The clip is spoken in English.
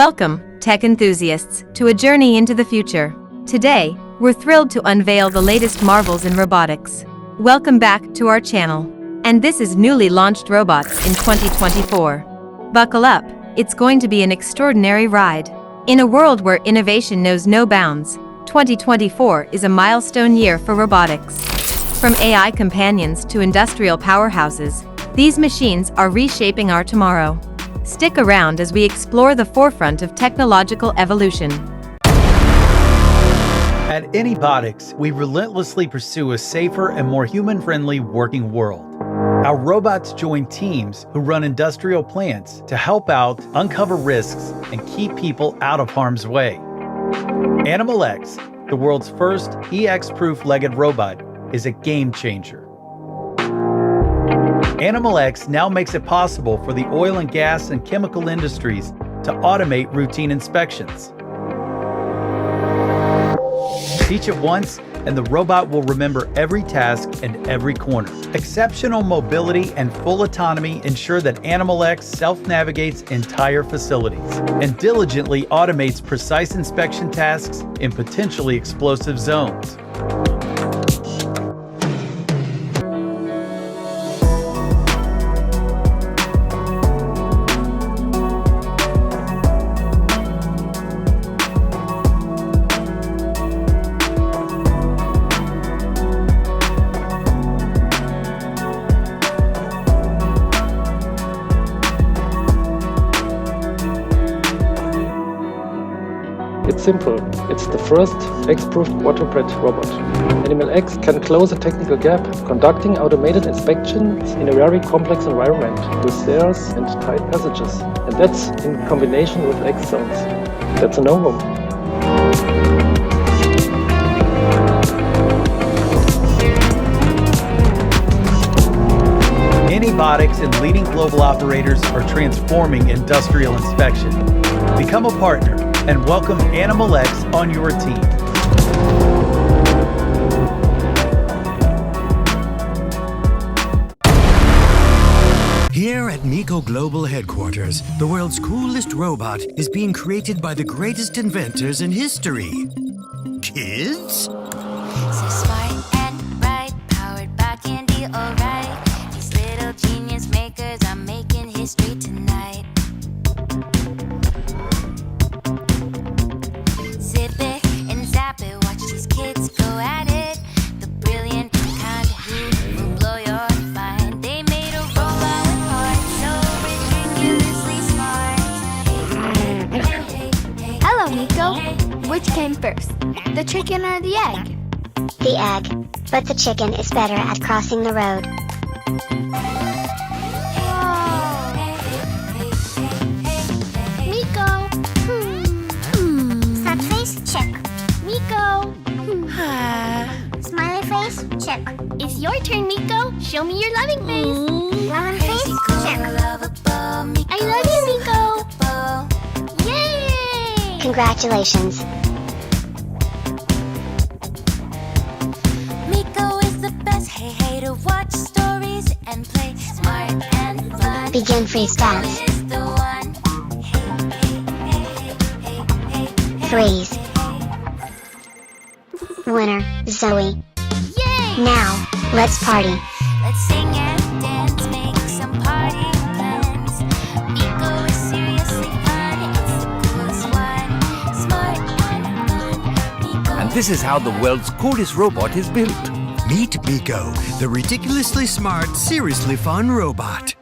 Welcome, tech enthusiasts, to a journey into the future. Today, we're thrilled to unveil the latest marvels in robotics. Welcome back to our channel. And this is newly launched robots in 2024. Buckle up, it's going to be an extraordinary ride. In a world where innovation knows no bounds, 2024 is a milestone year for robotics. From AI companions to industrial powerhouses, these machines are reshaping our tomorrow. Stick around as we explore the forefront of technological evolution. At Anybotics, we relentlessly pursue a safer and more human-friendly working world. Our robots join teams who run industrial plants to help out, uncover risks, and keep people out of harm's way. Animal X, the world's first EX-proof legged robot, is a game changer. Animal X now makes it possible for the oil and gas and chemical industries to automate routine inspections. Teach it once, and the robot will remember every task and every corner. Exceptional mobility and full autonomy ensure that Animal X self-navigates entire facilities and diligently automates precise inspection tasks in potentially explosive zones. It's simple. It's the first X-proofed water-bred robot. Animal X can close a technical gap, conducting automated inspections in a very complex environment with stairs and tight passages. And that's in combination with X zones. That's a no-go. Anybotics and leading global operators are transforming industrial inspection. Become a partner and welcome Animal X on your team. Here at MECO Global Headquarters, the world's coolest robot is being created by the greatest inventors in history. Kids? So smart and bright, powered by candy, alright. These little genius makers are making history tonight. Zip it and zap it, watch these kids go at it. The brilliant kind who will blow your mind. They made a robot with heart, so ridiculously smart. Hello, Nico. Which came first, the chicken or the egg? The egg, but the chicken is better at crossing the road. Nico. Sad face, check. Nico. Smiley face, check. It's your turn, Nico. Show me your loving face. Loving face, check. I love you, Nico. Yay! Congratulations. Miko is the best, hey to watch stories and play smart and fun. Begin freeze dance. Is the one. Freeze. Winner, Zoe. Yay! Now, let's party. Let's sing and dance, make some party plans. Miko is seriously fun, it's the coolest one. Smart and fun. Miko. And this is how the world's coolest robot is built. Meet MECO, the ridiculously smart, seriously fun robot.